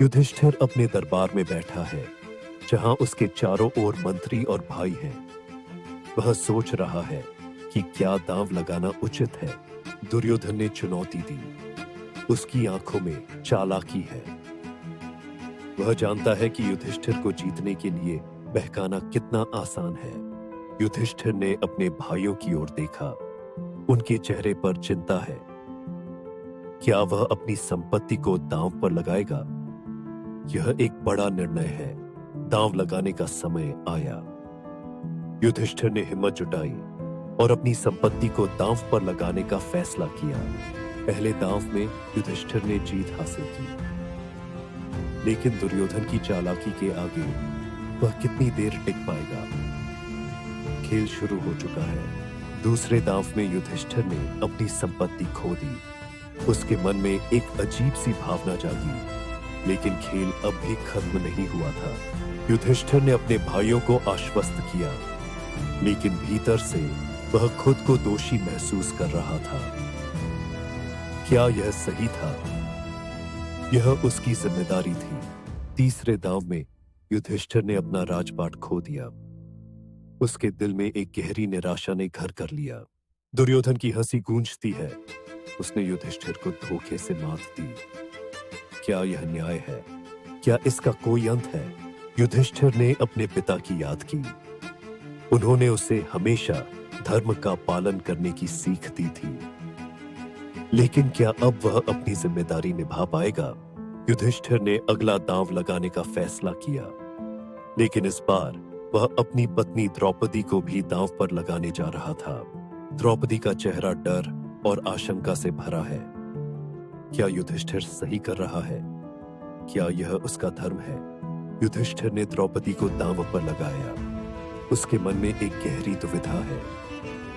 युधिष्ठिर अपने दरबार में बैठा है, जहां उसके चारों ओर मंत्री और भाई हैं। वह सोच रहा है कि क्या दांव लगाना उचित है। दुर्योधन ने चुनौती दी। उसकी आंखों में चालाकी है। वह जानता है कि युधिष्ठिर को जीतने के लिए बहकाना कितना आसान है। युधिष्ठिर ने अपने भाइयों की ओर देखा। उनके चेहरे पर चिंता है। क्या वह अपनी संपत्ति को दांव पर लगाएगा? यह एक बड़ा निर्णय है। दांव लगाने का समय आया। युधिष्ठिर ने हिम्मत जुटाई और अपनी संपत्ति को दांव पर लगाने का फैसला किया। पहले दांव में युधिष्ठिर ने जीत हासिल की, लेकिन दुर्योधन की चालाकी के आगे वह कितनी देर टिक पाएगा? खेल शुरू हो चुका है। दूसरे दांव में युधिष्ठिर ने अपनी संपत्ति खो दी। उसके मन में एक अजीब सी भावना जागी, लेकिन खेल अब भी खत्म नहीं हुआ था। युधिष्ठिर ने अपने भाइयों को आश्वस्त किया, लेकिन भीतर से वह खुद को दोषी महसूस कर रहा था। क्या यह सही था? यह उसकी जिम्मेदारी थी। तीसरे दांव में युधिष्ठिर ने अपना राजपाट खो दिया। उसके दिल में एक गहरी निराशा ने घर कर लिया। दुर्योधन की हंसी गूंजती है। उसने युधिष्ठिर को धोखे से मात दी। क्या यह न्याय है? क्या इसका कोई अंत है? युधिष्ठिर ने अपने पिता की याद की। उन्होंने उसे हमेशा धर्म का पालन करने की सीख दी थी। लेकिन क्या अब वह अपनी जिम्मेदारी निभा पाएगा? युधिष्ठिर ने अगला दांव लगाने का फैसला किया, लेकिन इस बार वह अपनी पत्नी द्रौपदी को भी दांव पर लगाने जा रहा था। द्रौपदी का चेहरा डर और आशंका से भरा है। क्या युधिष्ठिर सही कर रहा है? क्या यह उसका धर्म है? युधिष्ठिर ने द्रौपदी को दांव पर लगाया। उसके मन में एक गहरी दुविधा है।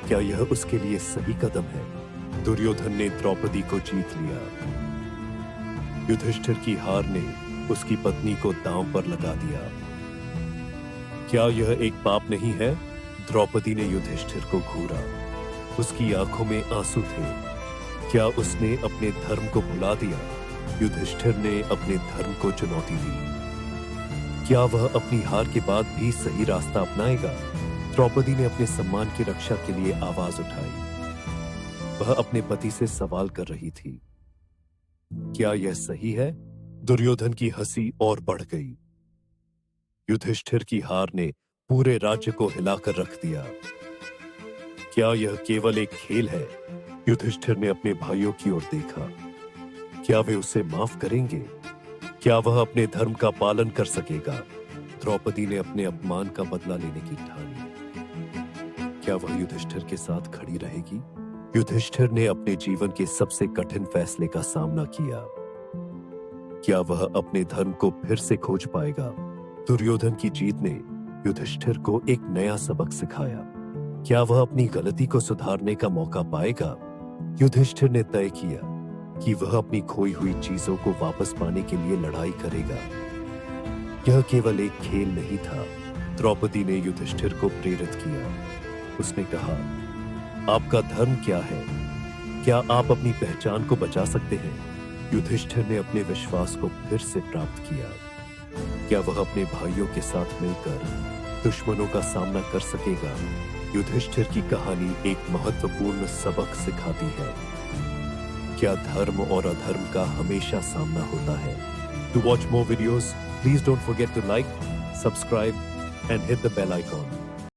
क्या यह उसके लिए सही कदम है? दुर्योधन ने द्रौपदी को जीत लिया। युधिष्ठिर की हार ने उसकी पत्नी को दांव पर लगा दिया। क्या यह एक पाप नहीं है? द्रौपदी ने युधिष्ठिर को घूरा। उसकी आंखों में आंसू थे। क्या उसने अपने धर्म को भुला दिया? युधिष्ठिर ने अपने धर्म को चुनौती दी। क्या वह अपनी हार के बाद भी सही रास्ता अपनाएगा? द्रौपदी ने अपने सम्मान की रक्षा के लिए आवाज उठाई। वह अपने पति से सवाल कर रही थी। क्या यह सही है? दुर्योधन की हंसी और बढ़ गई। युधिष्ठिर की हार ने पूरे राज्य को हिलाकर रख दिया। क्या यह केवल एक खेल है? युधिष्ठिर ने अपने भाइयों की ओर देखा। क्या वे उसे माफ करेंगे? क्या वह अपने धर्म का पालन कर सकेगा? द्रौपदी ने अपने अपमान का बदला लेने की ठानी। क्या वह युधिष्ठिर के साथ खड़ी रहेगी? युधिष्ठिर ने अपने जीवन के सबसे कठिन फैसले का सामना किया। क्या वह अपने धर्म को फिर से खोज पाएगा? दुर्योधन की जीत ने युधिष्ठिर को एक नया सबक सिखाया। क्या वह अपनी गलती को सुधारने का मौका पाएगा? युधिष्ठिर ने तय किया कि वह अपनी खोई हुई चीजों को वापस पाने के लिए लड़ाई करेगा। यह केवल एक खेल नहीं था। द्रौपदी ने युधिष्ठिर को प्रेरित किया। उसने कहा, आपका धर्म क्या है? क्या आप अपनी पहचान को बचा सकते हैं? युधिष्ठिर ने अपने विश्वास को फिर से प्राप्त किया। क्या वह अपने भाइयों के साथ मिलकर दुश्मनों का सामना कर सकेगा? युधिष्ठिर की कहानी एक महत्वपूर्ण सबक सिखाती है। क्या धर्म और अधर्म का हमेशा सामना होता है? To watch more videos, please don't forget to like, subscribe and hit the bell icon.